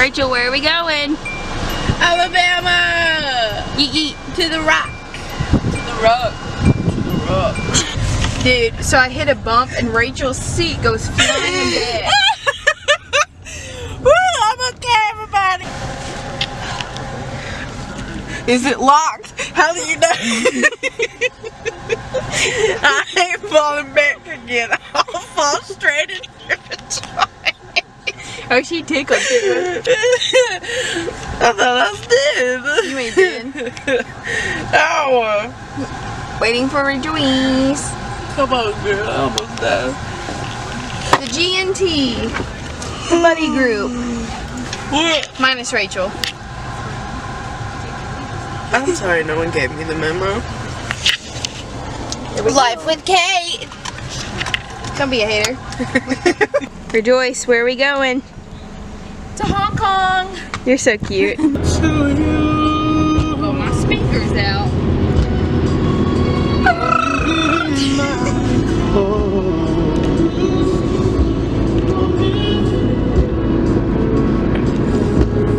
Rachel, where are we going? Alabama! Yeet. To the rock. To the rock. To the rock. Dude, so I hit a bump and Rachel's seat goes flying back. Woo, I'm okay, everybody. Is it locked? How do you know? I ain't falling back again. I'll fall straight into the joint. Oh, she tickled too. I thought I was dead. You ain't dead. Ow. Waiting for Rejoice. Come on, girl. I almost died. The GNT. The buddy group. What? Minus Rachel. I'm sorry no one gave me the memo. Life with Kate. Don't be a hater. Rejoice, where are we going? To Hong Kong. You're so cute. Oh, my speaker's out.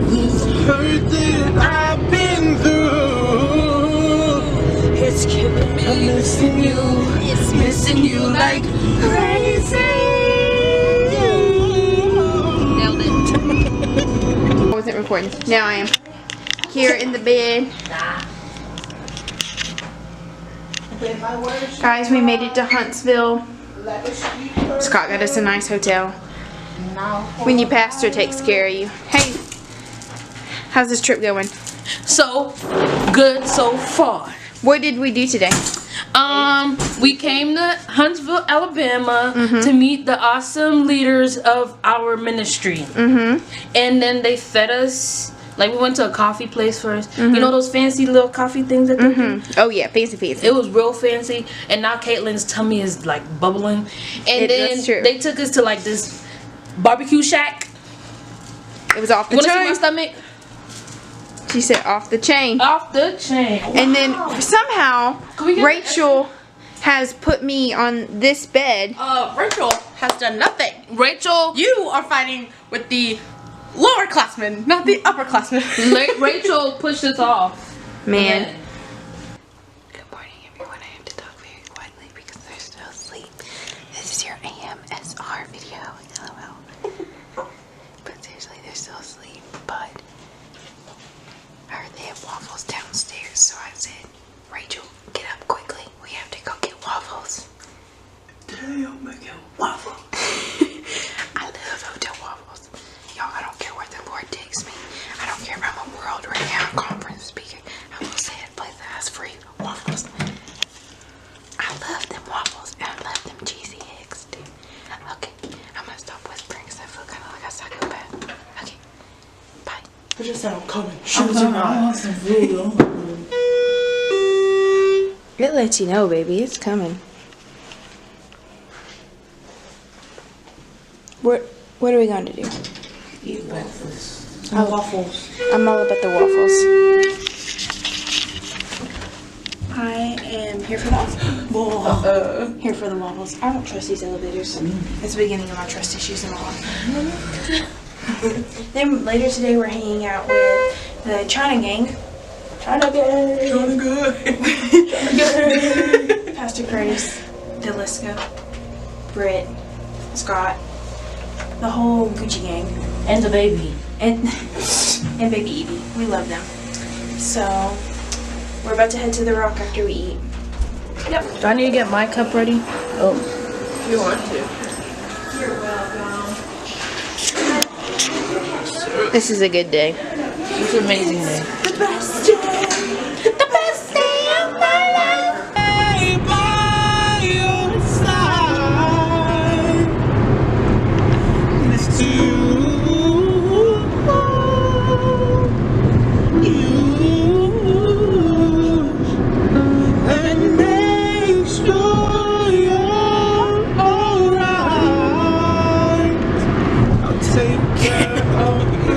This hurt that I've been through, it's killing me. I'm missing you. It's missing you like crazy. Nailed it. I wasn't recording. Now I am. Here in the bed. Guys, we made it to Huntsville. Scott got us a nice hotel. When you pastor takes care of you. Hey, how's this trip going? So good so far. What did we do today? We came to Huntsville, Alabama to meet the awesome leaders of our ministry. And then they fed us. Like, we went to a coffee place first. You know those fancy little coffee things that they do? Oh yeah, fancy. It was real fancy. And now Katelyn's tummy is like bubbling. And then they took us to like this barbecue shack. It was off the You wanna chain. see my stomach? She said off the chain. Off the chain. And then somehow Rachel has put me on this bed. Rachel has done nothing. Rachel. You are fighting with the lower classmen, not the upperclassmen. Rachel pushed us off. Man. Good morning, everyone. I have to talk very quietly because they're still asleep. This is your AMSR video. LOL. But seriously, they're still asleep. But I heard they have waffles downstairs, so I said, Rachel, get up quickly. We have to go get waffles. Damn, make a waffle. I love hotel waffles. Y'all, I don't care where the Lord takes me. I don't care if I'm a world-renowned conference speaker. I will say it, place that has free waffles. I love them waffles, and I love them cheesy eggs, too. Okay, I'm gonna stop whispering because I feel kind of like a psychopath. Okay, bye. I just said I'm coming. Shoes are not. It lets you know, baby. It's coming. What are we going to do? Eat breakfast. Waffles. I'm all about the waffles. I am here for the waffles. Here for the waffles. I don't trust these elevators. It's the beginning of my trust issues in my life. Then later today we're hanging out with the China gang. China gang. Doing good. Pastor Curtis, Delisca, Britt, Scott, the whole Gucci gang. And the baby. And baby Evie. We love them. So we're about to head to the Rock after we eat. Yep. Do I need to get my cup ready? Oh. You want to? You're welcome. This is a good day. It's an amazing day. The best day. The best day of my life. Hey, by your side. Next to you. And make sure you're alright. I'll take care of you.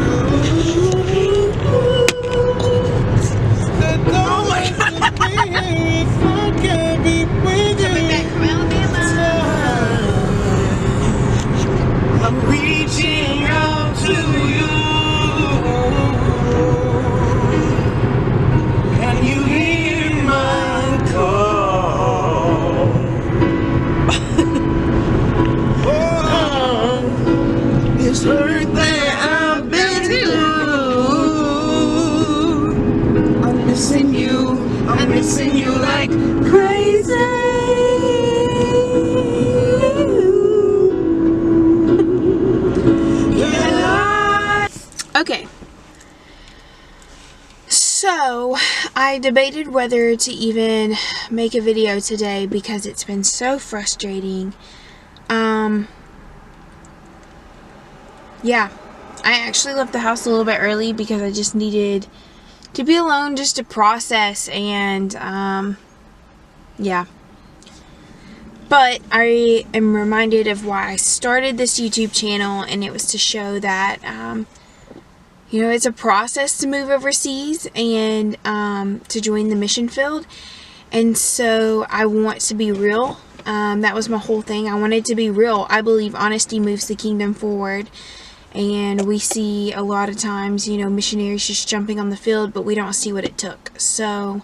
I'm missing you like crazy. Okay. So, I debated whether to even make a video today because it's been so frustrating. Yeah. I actually left the house a little bit early because I just needed to be alone just to process and, yeah. But I am reminded of why I started this YouTube channel, and it was to show that, you know, it's a process to move overseas and to join the mission field. And so I want to be real. That was my whole thing. I wanted to be real. I believe honesty moves the kingdom forward. And we see a lot of times, you know, missionaries just jumping on the field, but we don't see what it took. So,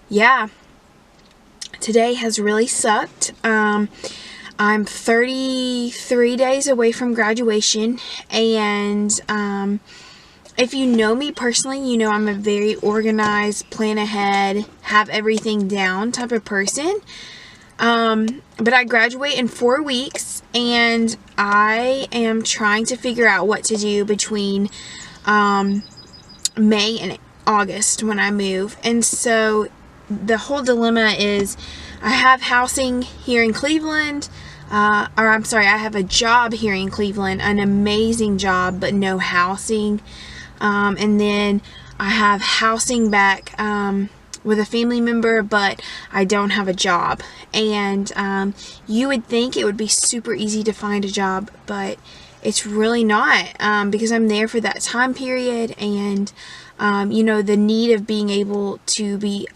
yeah. Today has really sucked. I'm 33 days away from graduation, and if you know me personally, you know I'm a very organized, plan ahead, have everything down type of person. But I graduate in 4 weeks, and I am trying to figure out what to do between May and August when I move. And so the whole dilemma is I have housing here in Cleveland, I have a job here in Cleveland, an amazing job, but no housing. And then I have housing back with a family member, but I don't have a job. And you would think it would be super easy to find a job, but it's really not, because I'm there for that time period, and you know, the need of being able to be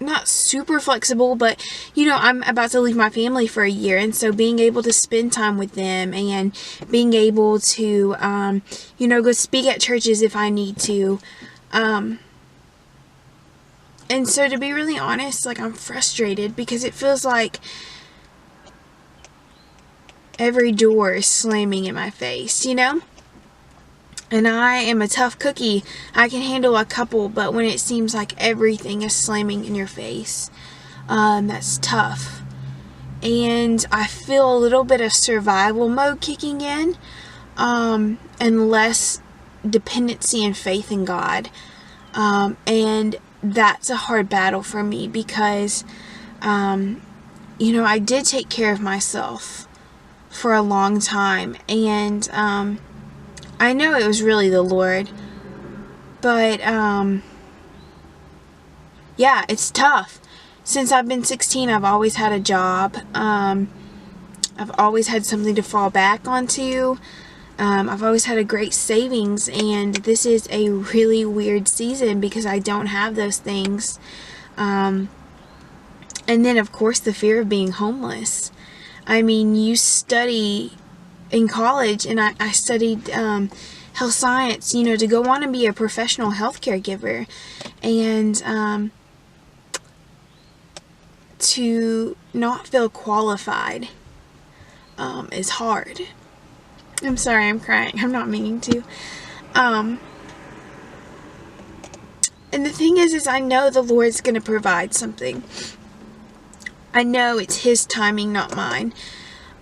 not super flexible, but you know, I'm about to leave my family for a year, and so being able to spend time with them and being able to you know, go speak at churches if I need to, and so to be really honest, like, I'm frustrated because it feels like every door is slamming in my face, you know? And I am a tough cookie. I can handle a couple, but when it seems like everything is slamming in your face, that's tough. And I feel a little bit of survival mode kicking in, and less dependency and faith in God. And that's a hard battle for me because, you know, I did take care of myself for a long time, and I know it was really the Lord, but yeah, it's tough. Since I've been 16, I've always had a job. I've always had something to fall back onto. I've always had a great savings, and this is a really weird season because I don't have those things. And then, of course, the fear of being homeless. I mean, you study in college, and I studied health science, you know, to go on and be a professional healthcare giver, and to not feel qualified is hard. I'm sorry, I'm crying. I'm not meaning to. And the thing is I know the Lord's going to provide something. I know it's His timing, not mine.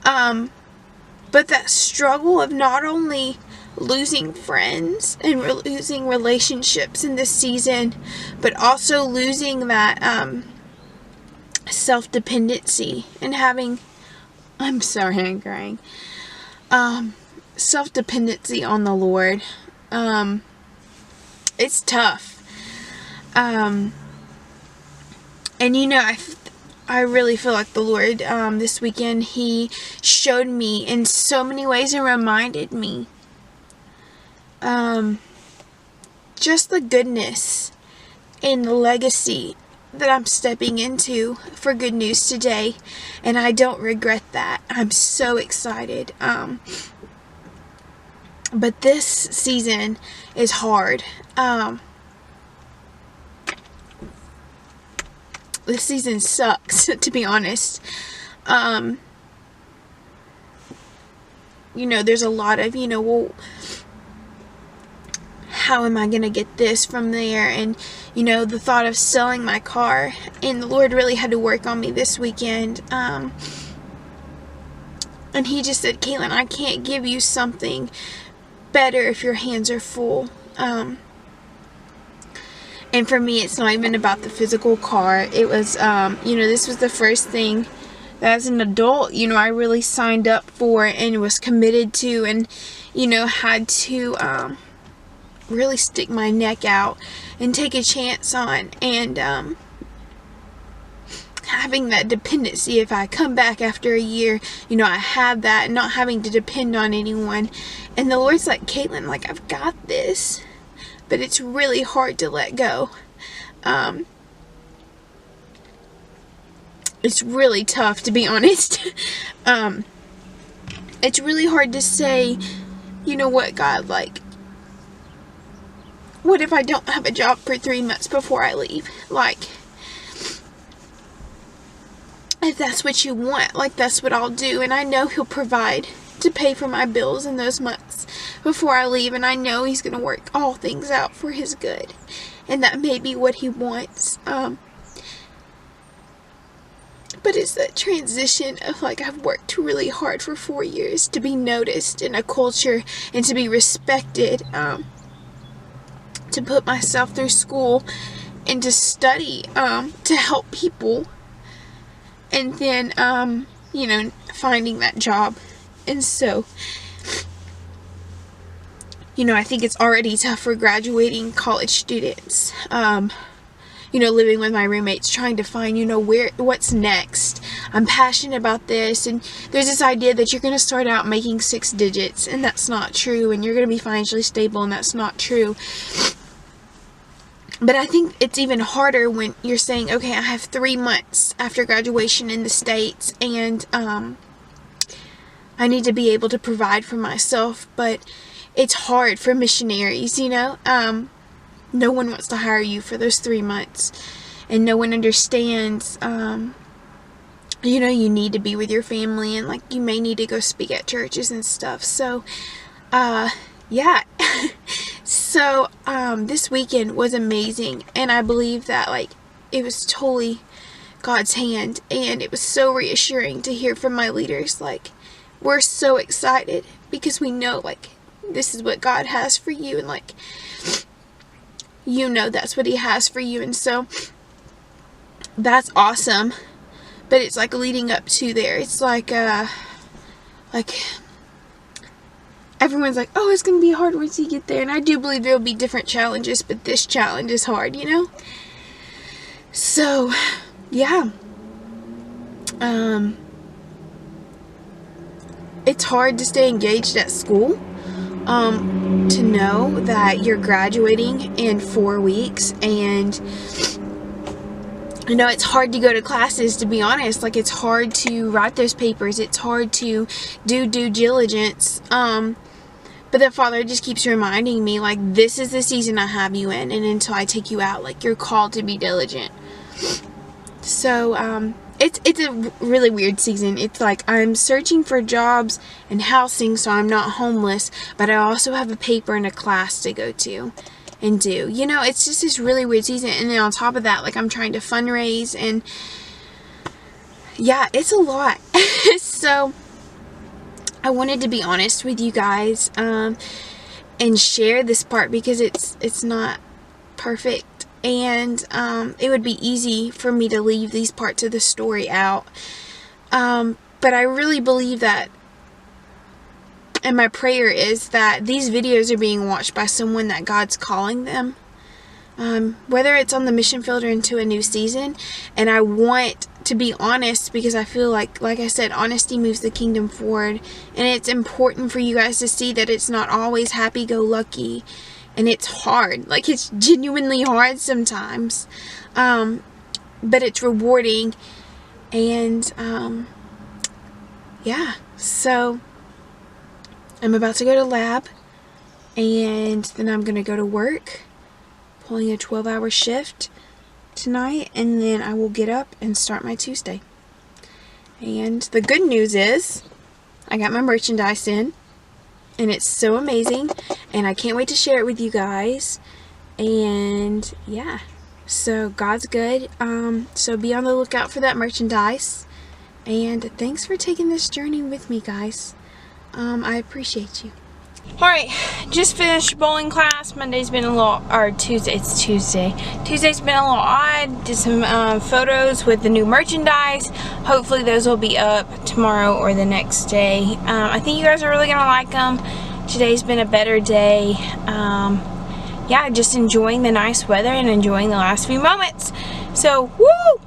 But that struggle of not only losing friends and losing relationships in this season, but also losing that self-dependency and having, I'm sorry, I'm crying, self-dependency on the Lord. It's tough. And you know, I really feel like the Lord, this weekend, He showed me in so many ways and reminded me, just the goodness and the legacy that I'm stepping into for Good News today, and I don't regret that. I'm so excited. But this season is hard. This season sucks, to be honest. You know, there's a lot of, you know, well, how am I going to get this from there? And, you know, the thought of selling my car. And the Lord really had to work on me this weekend. And he just said, Katelyn, I can't give you something better if your hands are full. And for me, it's not even about the physical car. It was, you know, this was the first thing that as an adult, you know, I really signed up for and was committed to, and, you know, had to really stick my neck out and take a chance on. And having that dependency, if I come back after a year, you know, I have that, and not having to depend on anyone. And the Lord's like, Katelyn, like, I've got this, but it's really hard to let go. It's really tough, to be honest. It's really hard to say, you know what, God, like, what if I don't have a job for 3 months before I leave? Like, if that's what you want, like, that's what I'll do. And I know He'll provide to pay for my bills in those months before I leave. And I know He's going to work all things out for His good. And that may be what He wants. But it's that transition of, like, I've worked really hard for 4 years to be noticed in a culture and to be respected, to put myself through school and to study, to help people, and then, you know, finding that job. And so, you know, I think it's already tough for graduating college students, you know, living with my roommates, trying to find, you know, what's next. I'm passionate about this, and there's this idea that you're going to start out making 6 digits, and that's not true, and you're going to be financially stable, and that's not true. But I think it's even harder when you're saying, okay, I have 3 months after graduation in the States, and I need to be able to provide for myself. But it's hard for missionaries, you know. No one wants to hire you for those 3 months, and no one understands, you know, you need to be with your family, and, like, you may need to go speak at churches and stuff. So, yeah. So, this weekend was amazing, and I believe that, like, it was totally God's hand, and it was so reassuring to hear from my leaders, like, we're so excited because we know, like, this is what God has for you, and, like, you know that's what He has for you. And so that's awesome. But it's like leading up to there, it's like everyone's like, oh, it's gonna be hard once you get there, and I do believe there'll be different challenges, but this challenge is hard, you know. So yeah, it's hard to stay engaged at school. To know that you're graduating in 4 weeks, and you know, it's hard to go to classes, to be honest. Like, it's hard to write those papers, it's hard to do due diligence, but the Father just keeps reminding me, like, this is the season I have you in, and until I take you out, like, you're called to be diligent. So it's a really weird season. It's like I'm searching for jobs and housing so I'm not homeless, but I also have a paper and a class to go to and do. You know, it's just this really weird season. And then on top of that, like, I'm trying to fundraise, and yeah, it's a lot. So I wanted to be honest with you guys, and share this part, because it's not perfect. And it would be easy for me to leave these parts of the story out. But I really believe that, and my prayer is that these videos are being watched by someone that God's calling them. Whether it's on the mission field or into a new season. And I want to be honest, because I feel like I said, honesty moves the kingdom forward. And it's important for you guys to see that it's not always happy-go-lucky. And it's hard. Like, it's genuinely hard sometimes. But it's rewarding. And, yeah. So, I'm about to go to lab. And then I'm going to go to work. Pulling a 12-hour shift tonight. And then I will get up and start my Tuesday. And the good news is, I got my merchandise in. And it's so amazing. and I can't wait to share it with you guys. And yeah, so God's good. So be on the lookout for that merchandise. And thanks for taking this journey with me, guys. I appreciate you. Alright, just finished bowling class. Monday's been a little, or Tuesday, it's Tuesday. Tuesday's been a little odd. Did some photos with the new merchandise. Hopefully those will be up tomorrow or the next day. I think you guys are really going to like them. Today's been a better day. Yeah, just enjoying the nice weather and enjoying the last few moments. So, woo!